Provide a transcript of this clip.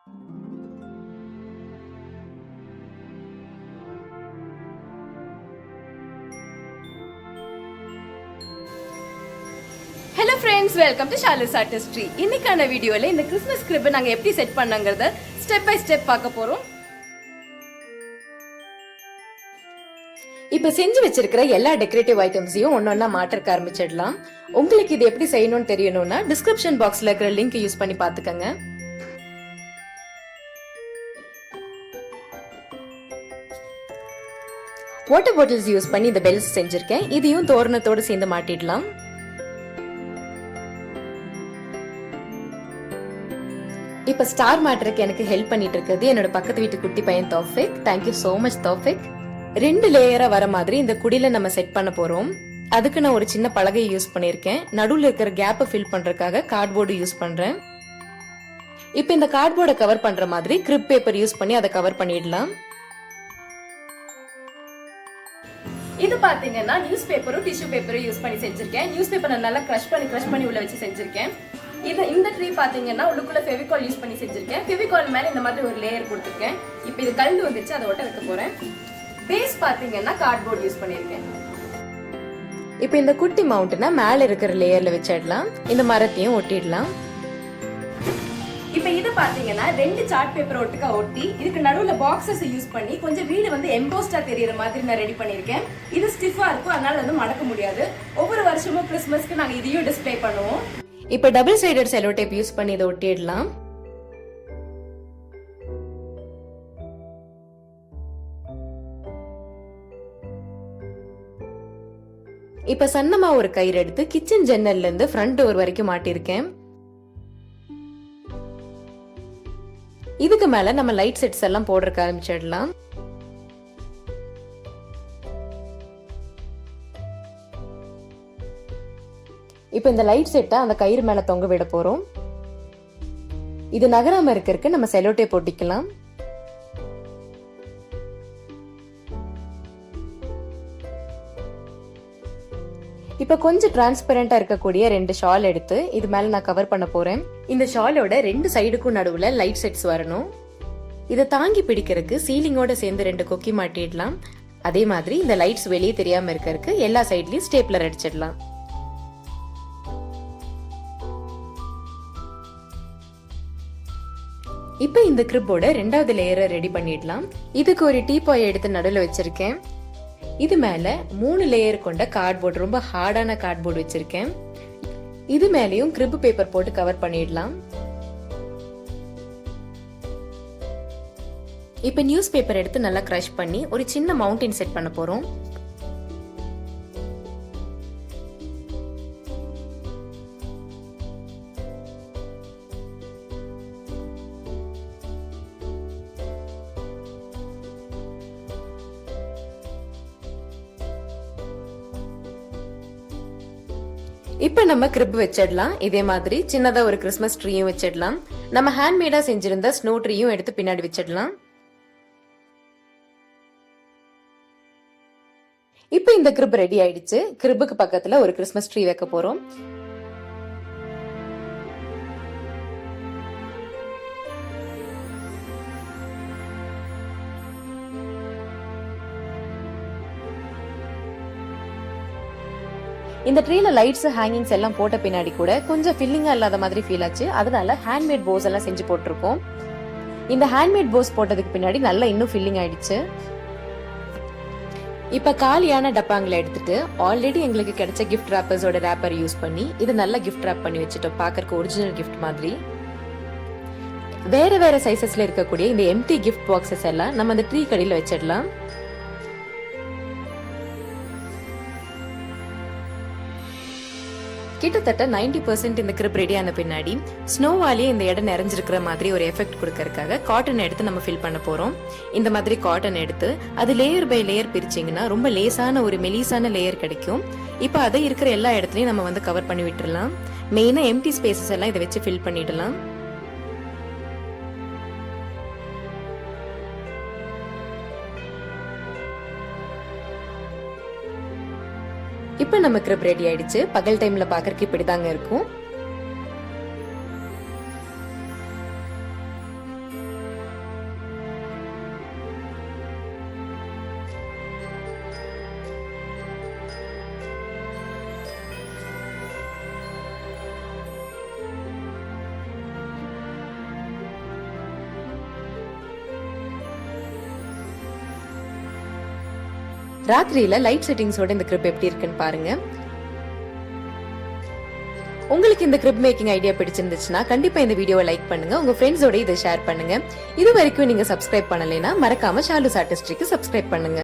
Hello friends, welcome to Charlotte's Artistry. இன்னைக்கான வீடியோல இந்த கிறிஸ்மஸ் கிரிப் நாங்க எப்படி செட் பண்ணங்கறத ஸ்டெப் பை ஸ்டெப் பார்க்க போறோம். இப்ப செஞ்சு வச்சிருக்கிற எல்லா டெக்கரேட்டிவ் ஐட்டம்ஸையும் ஒன்னொன்னா மாற்றக்க ஆரம்பிச்சிடலாம். உங்களுக்கு இது எப்படி செய்யணும்னு தெரியணும்னா டிஸ்கிரிப்ஷன் பாக்ஸ்ல இருக்கிற லிங்க் யூஸ் பண்ணி பாத்துக்கங்க. வாட்டர் பாட்டில்ஸ் யூஸ் பண்ணி இந்த பெல்ஸ் செஞ்சிருக்கேன். இதையும் தோரணத்தோட சேர்ந்து மாட்டிடலாம். இப்ப ஸ்டார் மாட்டருக்கு எனக்கு ஹெல்ப் பண்ணிட்டு இருக்கிறது என்னோட பக்கத்து வீட்டு குட்டி பையன் Taufiq. Thank you so much Taufiq. 2 லேயரா வர மாதிரி இந்த குடியில நம்ம செட் பண்ண போறோம். அதுக்கு நான் ஒரு சின்ன பலகையை யூஸ் பண்ணிருக்கேன். நடுவுல இருக்கிற கேப்பை ஃபில் பண்றதுக்காக கார்ட்போர்டு யூஸ் பண்றேன். இப்ப இந்த கார்ட்போர்டை கவர் பண்ற மாதிரி கிரிப் பேப்பர் யூஸ் பண்ணி அதை கவர் பண்ணிடலாம். இது பாத்தீங்கன்னா நியூஸ் பேப்பரும் டிஷ்யூ பேப்பரும் யூஸ் பண்ணி செஞ்சிருக்கேன். நியூஸ் பேப்பரை நல்லா கிரஷ் பண்ணி உள்ள வச்சு செஞ்சிருக்கேன். இந்த ட்ரீ பாத்தீங்கன்னா உள்ளுக்குள்ள ஃபெவிகால் யூஸ் பண்ணி செஞ்சிருக்கேன். ஃபெவிகால் மேல இந்த மாதிரி ஒரு லேயர் கொடுத்திருக்கேன். இப்போ இது கலந்து வந்துச்சு, அதை ஒட்ட வைக்க போறேன். பேஸ் பாத்தீங்கன்னா கார்ட்போர்ட் யூஸ் பண்ணிருக்கேன். இப்போ இந்த குட்டி மவுண்டனை மேல இருக்கிற லேயர்ல வச்சிடலாம். இந்த மரத்தையும் ஒட்டிடலாம். இப்போ இது பாத்தீங்கன்னா 2 சார்ட் பேப்பர் ஒட்டுக்கா ஒட்டி இதுக்கு நடுவுல பாக்ஸஸ் யூஸ் பண்ணி கொஞ்சம் வீடு வந்து எம்போஸ்டா தெரியற மாதிரி நான் ரெடி பண்ணிருக்கேன். இது ஸ்டிஃபா இருக்கும், அதனால வந்து மடக்க முடியாது. ஒவ்வொரு வருஷமும் கிறிஸ்மஸ்க்கு நாங்க இதையும் டிஸ்ப்ளே பண்ணுவோம். இப்ப double sided sellotape use பண்ணி இதை ஒட்டிடலாம். இப்ப சன்னமா ஒரு கயிறு எடுத்து கிச்சன் ஜன்னல்ல இருந்து ஃப்ரண்ட் டோர் வரைக்கும் மாட்டிருக்கேன். இதுக்கு மேல நம்ம லைட் செட்ஸ் எல்லாம் போடுறதுக்கு ஆரம்பிச்சிடலாம். இப்ப இந்த லைட் செட்டை அந்த கயிறு மேல தொங்க விட போறோம். இது நகராம இருக்கிறதுக்கு நம்ம செலோ டேப் ஒட்டிக்கலாம். இப்ப கொஞ்சம் டிரான்ஸ்பரண்டா இருக்கக்கூடிய 2 ஷால் எடுத்து இது மேல நான் கவர் பண்ண போறேன். இந்த ஷாலோட 2 சைடுக்கும் நடுவுல லைட் செட்ஸ் வரணும். இதை தாங்கி பிடிக்கிறதுக்கு சீலிங்கோட சேர்ந்து 2 கொக்கி மாட்டிடலாம். அதே மாதிரி இந்த லைட்ஸ் வெளியே தெரியாம இருக்கிறதுக்கு எல்லா சைட்லயும் ஸ்டேப்லர் அடிச்சிடலாம். இப்ப இந்த கிரிப்போட 2வது லேயரை ரெடி பண்ணிடலாம். இதுக்கு ஒரு டீபாய் எடுத்து நடுவுல வச்சிருக்கேன். இது மேல 3 லேயர் கொண்ட கார்ட்போர்ட், ரொம்ப ஹார்டான கார்ட்போர்ட் வச்சிருக்கேன். இது மேலயும் கிரிப் பேப்பர் போட்டு கவர் பண்ணிடலாம். இப்ப நியூஸ் பேப்பர் எடுத்து நல்லா கிரஷ் பண்ணி ஒரு சின்ன மவுண்டன் செட் பண்ண போறோம். இப்ப நம்ம கிரிப் வச்சிடலாம். இதே மாதிரி சின்னதா ஒரு கிறிஸ்மஸ் ட்ரீயும் வச்சிடலாம். நம்ம ஹேண்ட்மேடா செஞ்சிருந்த ஸ்னோ ட்ரீயும் எடுத்து பின்னாடி வச்சிடலாம். இப்ப இந்த கிரிப் ரெடி ஆயிடுச்சு. கிரிப்புக்கு பக்கத்துல ஒரு கிறிஸ்மஸ் ட்ரீ வைக்க போறோம். இந்த ட்ரீல லைட்ஸ் ஹேங்கிங்ஸ் எல்லாம் போட்ட பின்னாடி கூட கொஞ்சம் ஃபில்லிங்கா இல்லாத மாதிரி ஃபீல் ஆச்சு. அதனால ஹேண்ட்மேட் போஸ் எல்லாம் செஞ்சு போட்டிருக்கோம். இந்த ஹேண்ட்மேட் போஸ் போட்டதுக்கு பின்னாடி நல்லா இன்னும் ஃபில்லிங் ஆயிடுச்சு. இப்ப காலியான டப்பாங்களை எடுத்துட்டு ஆல்ரெடி எங்களுக்கு கிடைச்ச கிஃப்ட் ராப்பர்ஸோட ரேப்பர் யூஸ் பண்ணி இது நல்லா கிஃப்ட் ராப் பண்ணி வச்சுட்டோம். பாக்கறதுக்கு ஒரிஜினல் கிஃப்ட் மாதிரி. வேற வேற சைசஸ்ல இருக்கக்கூடிய இந்த எம்டி கிஃப்ட் பாக்ஸஸ் எல்லாம் நம்ம அந்த ட்ரீ கடியில வச்சிடலாம். கிட்டத்தட்ட 90% இந்த கிரிப் ரெடி ஆன பின்னாடி ஸ்னோவாலேயே இந்த இடம் நிறைஞ்சிருக்கிற மாதிரி ஒரு எஃபெக்ட் கொடுக்கறதுக்காக காட்டன் எடுத்து நம்ம ஃபில் பண்ண போறோம். இந்த மாதிரி காட்டன் எடுத்து அது லேயர் பை லேயர் பிரிச்சிங்கன்னா ரொம்ப லேசான ஒரு மெலிசான லேயர் கிடைக்கும். இப்போ அதை இருக்கிற எல்லா இடத்துலயும் நம்ம வந்து கவர் பண்ணி விட்டுறலாம். மெயினா எம்டி ஸ்பேசஸ் எல்லாம் இதை வச்சு ஃபில் பண்ணிடலாம். இப்ப நம்ம கிரிப் ரெடி ஆயிடுச்சு. பகல் டைம்ல பாக்கறதுக்கு இப்படிதாங்க இருக்கும். ராத்திரியில லைட் செட்டிங்ஸோட இந்த கிரிப் எப்படி இருக்குன்னு பாருங்க. உங்களுக்கு இந்த கிரிப் மேக்கிங் ஐடியா பிடிச்சிருந்துச்சுன்னா கண்டிப்பா இந்த வீடியோவை லைக் பண்ணுங்க. உங்க ஃப்ரெண்ட்ஸோட இதை ஷேர் பண்ணுங்க. இது வரைக்கும் நீங்க சப்ஸ்கிரைப் பண்ணலைன்னா மறக்காம ஷாலூஸ் ஆர்டிஸ்ட்ரிக்கு சப்ஸ்கிரைப் பண்ணுங்க.